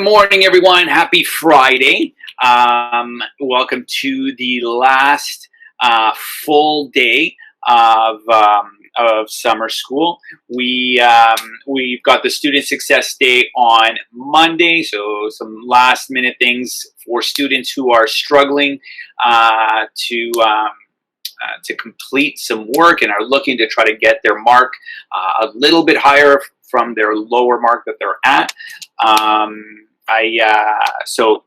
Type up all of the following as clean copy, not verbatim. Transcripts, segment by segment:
Good morning, everyone. Happy Friday. Welcome to the last full day of summer school. We've got the Student Success Day on Monday, so some last minute things for students who are struggling to complete some work and are looking to try to get their mark a little bit higher from their lower mark that they're at. So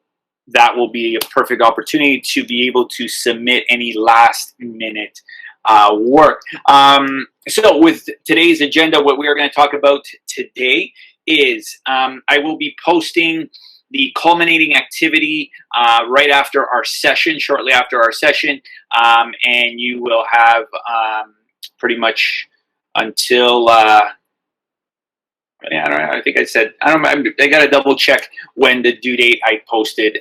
that will be a perfect opportunity to be able to submit any last minute work. So with today's agenda, what we are going to talk about today is I will be posting the culminating activity right after our session, shortly after our session, and you will have pretty much until I think I said, I got to double check when the due date I posted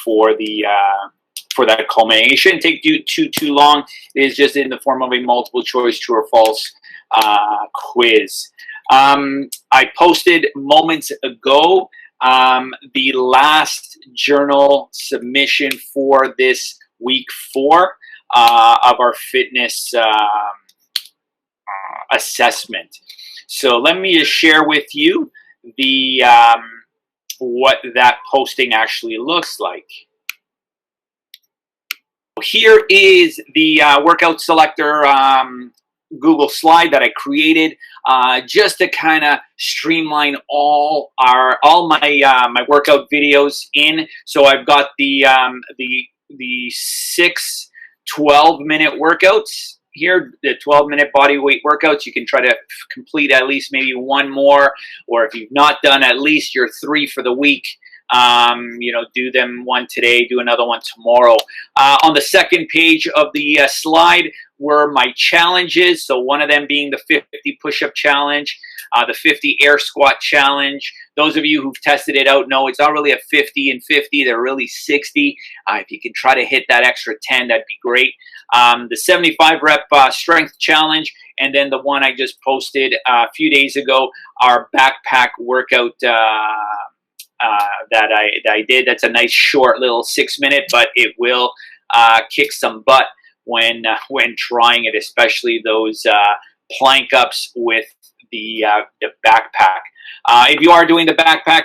for that culmination. It shouldn't take too long. It is just in the form of a multiple choice true or false quiz. I posted moments ago the last journal submission for this week 4 of our fitness assessment. So let me just share with you the what that posting actually looks like. Here is the workout selector Google slide that I created just to kind of streamline all my workout videos in. So I've got the 6 12-minute workouts here, the 12-minute body weight workouts. You can try to complete at least maybe one more, or if you've not done at least your 3 for the week, do them one today, do another one tomorrow. On the second page of the slide were my challenges. So one of them being the 50 push-up challenge, the 50 air squat challenge. Those of you who've tested it out know it's not really a 50 and 50, they're really 60. If you can try to hit that extra 10, that'd be great. The 75 rep strength challenge, and then the one I just posted a few days ago, our backpack workout that I did. That's a nice short little 6-minute, but it will kick some butt when trying it, especially those plank ups with the backpack. If you are doing the backpack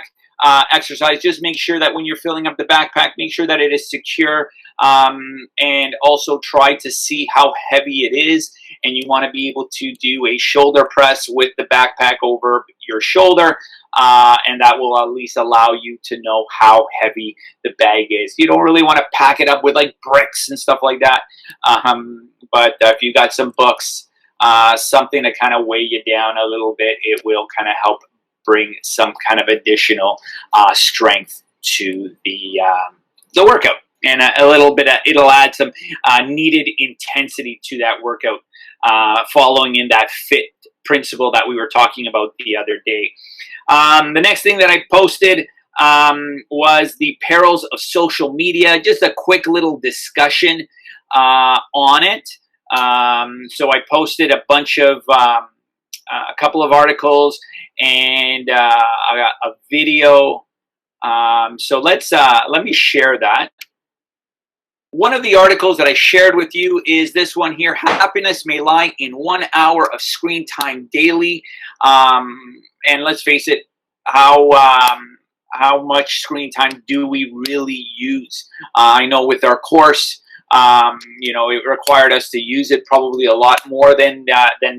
exercise, just make sure that when you're filling up the backpack, make sure that it is secure, and also try to see how heavy it is. And you want to be able to do a shoulder press with the backpack over your shoulder, and that will at least allow you to know how heavy the bag is. You don't really want to pack it up with like bricks and stuff like that, but if you got some books, something to kind of weigh you down a little bit, it will kind of help bring some kind of additional strength to the workout, and a little bit it'll add some needed intensity to that workout, following in that fit principle that we were talking about the other day. The next thing that I posted was the perils of social media, just a quick little discussion on it. So I posted a bunch of a couple of articles and I got a video. So let me share that. One of the articles that I shared with you is this one here: happiness may lie in 1 hour of screen time daily. And let's face it, how much screen time do we really use? I know with our course, it required us to use it probably a lot more than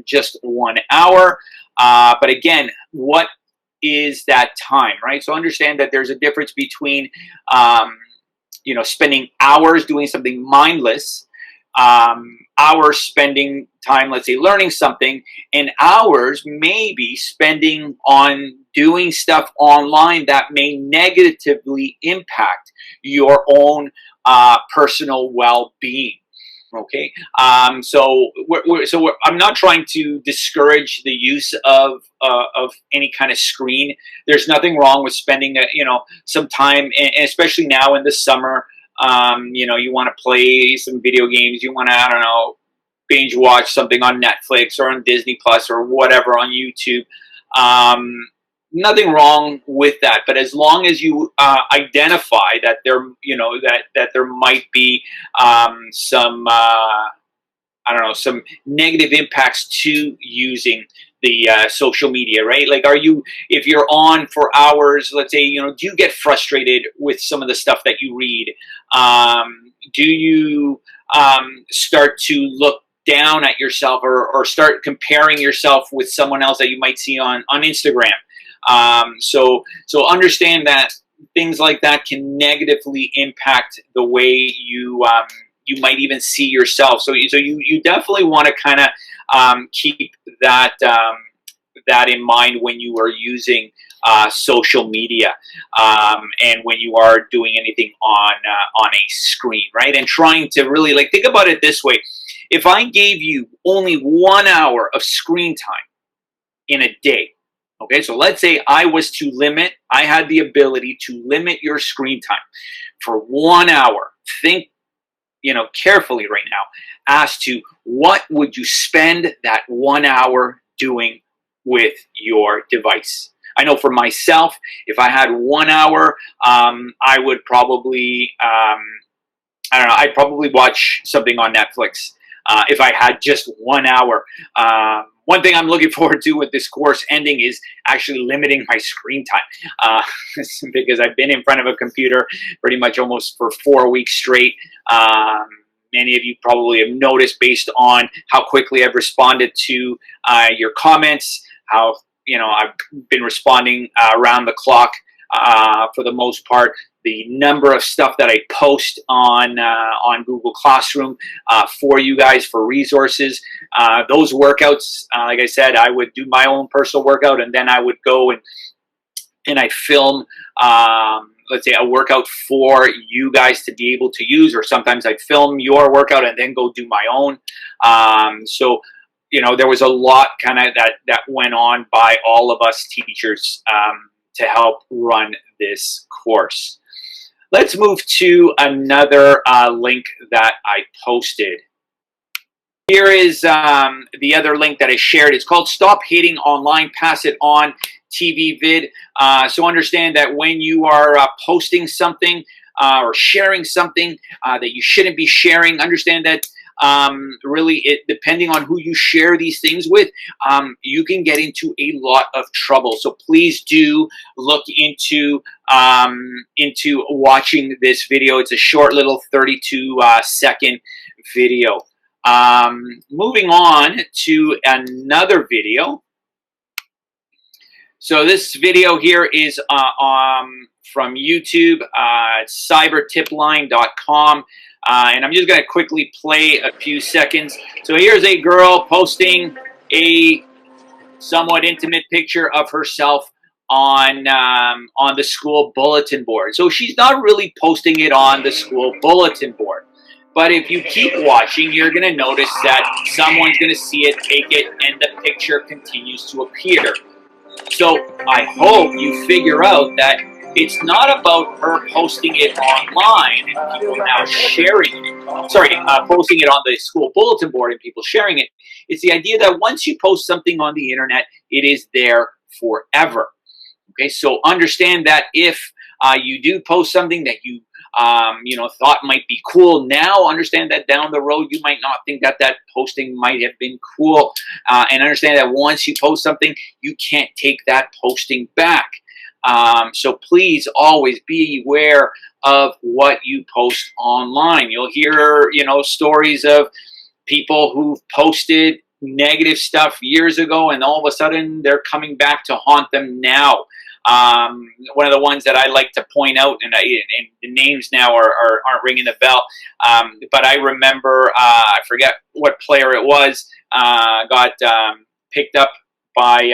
just 1 hour. But again, what is that time, right? So understand that there's a difference between spending hours doing something mindless, hours spending time, let's say, learning something, and hours maybe spending on doing stuff online that may negatively impact your own personal well-being. Okay, so I'm not trying to discourage the use of any kind of screen. There's nothing wrong with spending some time, and especially now in the summer. You want to play some video games. You want to binge watch something on Netflix or on Disney Plus or whatever on YouTube. nothing wrong with that. But as long as you identify that there, that there might be some I don't know, some negative impacts to using the social media, right? Like, if you're on for hours, let's say, do you get frustrated with some of the stuff that you read? Do you start to look down at yourself, or start comparing yourself with someone else that you might see on Instagram? So understand that things like that can negatively impact the way you might even see yourself. So you definitely want to kind of keep that in mind when you are using social media, and when you are doing anything on a screen, right? And trying to really, like, think about it this way: if I gave you only 1 hour of screen time in a day. Okay, so let's say I had the ability to limit your screen time for 1 hour. Think, carefully right now as to what would you spend that 1 hour doing with your device. I know for myself, if I had 1 hour, I would probably, I don't know, I'd probably watch something on Netflix if I had just 1 hour. One thing I'm looking forward to with this course ending is actually limiting my screen time, because I've been in front of a computer pretty much almost for 4 weeks straight. Many of you probably have noticed, based on how quickly I've responded to your comments, how I've been responding around the clock for the most part. The number of stuff that I post on Google Classroom for you guys, for resources. Those workouts, like I said, I would do my own personal workout, and then I would go and I'd film, let's say, a workout for you guys to be able to use, or sometimes I'd film your workout and then go do my own. So there was a lot kind of that went on by all of us teachers to help run this course. Let's move to another link that I posted. Here is the other link that I shared. It's called Stop Hating Online, Pass It On TV Vid. So understand that when you are posting something or sharing something that you shouldn't be sharing, understand that really, depending on who you share these things with, you can get into a lot of trouble. So please do look into watching this video. It's a short little 32-second video. Moving on to another video. So this video here is from YouTube. It's cybertipline.com. And I'm just going to quickly play a few seconds. So here's a girl posting a somewhat intimate picture of herself on the school bulletin board. So she's not really posting it on the school bulletin board. But if you keep watching, you're going to notice that someone's going to see it, take it, and the picture continues to appear. So I hope you figure out that it's not about her posting it online and people now sharing it. Sorry, posting it on the school bulletin board and people sharing it. It's the idea that once you post something on the internet, it is there forever. Okay, so understand that if you do post something that you thought might be cool now, understand that down the road you might not think that posting might have been cool, and understand that once you post something, you can't take that posting back. So please always be aware of what you post online. You'll hear, stories of people who've posted negative stuff years ago, and all of a sudden they're coming back to haunt them now. One of the ones that I like to point out, and the names now aren't ringing the bell, but I remember, I forget what player it was, got picked up by,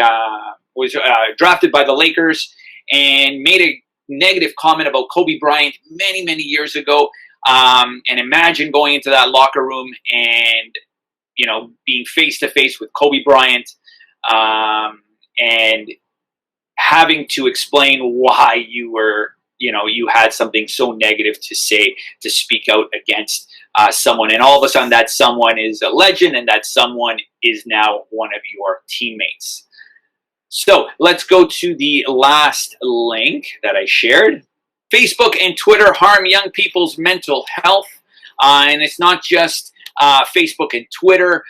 was drafted by the Lakers, and made a negative comment about Kobe Bryant many, many years ago. And imagine going into that locker room and, being face to face with Kobe Bryant, and having to explain why you were, you had something so negative to say, to speak out against someone. And all of a sudden that someone is a legend, and that someone is now one of your teammates. So let's go to the last link that I shared. Facebook and Twitter harm young people's mental health. And it's not just Facebook and Twitter,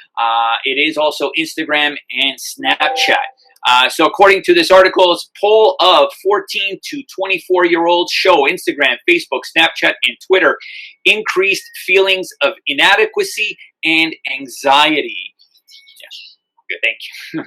it is also Instagram and Snapchat. So, according to this article, a poll of 14 to 24-year-olds show Instagram, Facebook, Snapchat, and Twitter increased feelings of inadequacy and anxiety. Thank you.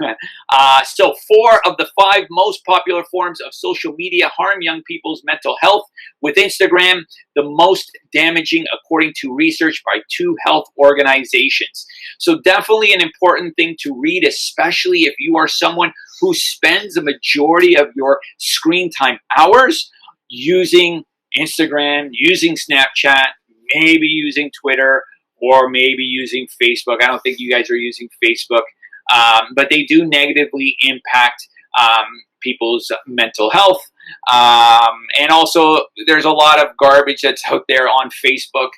So 4 of the 5 most popular forms of social media harm young people's mental health, with Instagram the most damaging, according to research by 2 health organizations. So definitely an important thing to read, especially if you are someone who spends the majority of your screen time hours using Instagram, using Snapchat, maybe using Twitter, or maybe using Facebook. I don't think you guys are using Facebook. But they do negatively impact people's mental health. And also, there's a lot of garbage that's out there on Facebook.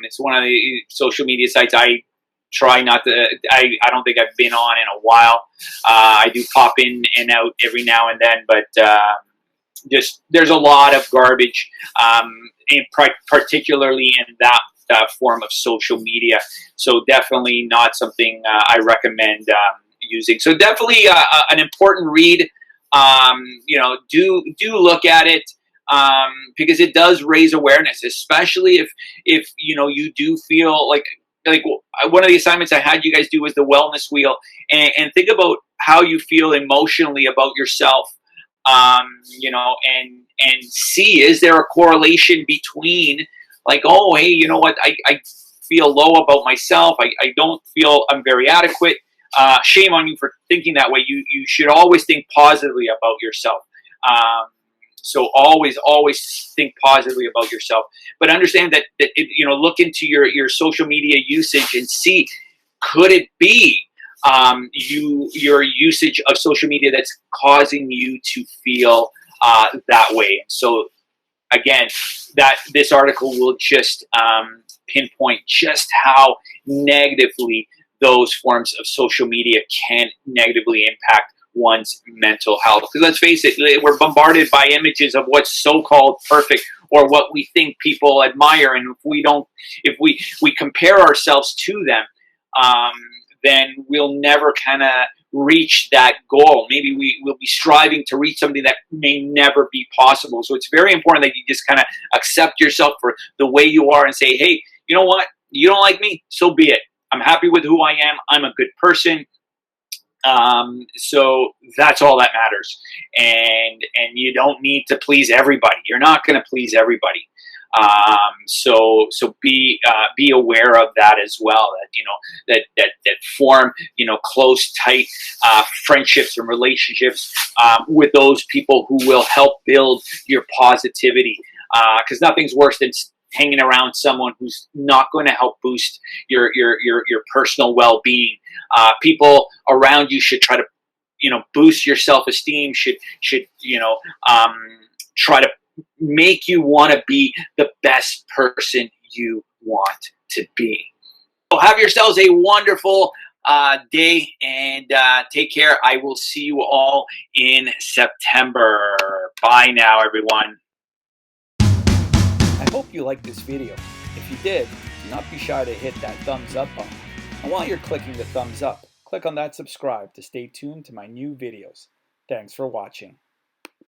It's one of the social media sites I try not to, I don't think I've been on in a while. I do pop in and out every now and then, but just there's a lot of garbage, particularly in that form of social media. So definitely not something I recommend using. So definitely an important read. Do look at it, because it does raise awareness, especially if you do feel like one of the assignments I had you guys do was the wellness wheel, and think about how you feel emotionally about yourself. And see, is there a correlation between, like, oh, hey, you know what, I feel low about myself, I don't feel I'm very adequate. Shame on you for thinking that way. You should always think positively about yourself. So always think positively about yourself, but understand that look into your social media usage and see, could it be your usage of social media that's causing you to feel that way. So again, that this article will just pinpoint just how negatively those forms of social media can negatively impact one's mental health. Because let's face it, we're bombarded by images of what's so-called perfect, or what we think people admire, and if we compare ourselves to them, then we'll never kind of reach that goal. Maybe we will be striving to reach something that may never be possible. So it's very important that you just kind of accept yourself for the way you are and say, hey, you know what? You don't like me? So be it. I'm happy with who I am. I'm a good person. So that's all that matters. And you don't need to please everybody. You're not going to please everybody. So be aware of that as well. That form close, tight friendships and relationships with those people who will help build your positivity. Because nothing's worse than hanging around someone who's not going to help boost your personal well-being. People around you should try to boost your self-esteem. Should try to make you want to be the best person you want to be. So have yourselves a wonderful day, and take care. I will see you all in September. Bye now, everyone. I hope you liked this video. If you did, do not be shy to hit that thumbs up button. And while you're clicking the thumbs up, click on that subscribe to stay tuned to my new videos. Thanks for watching.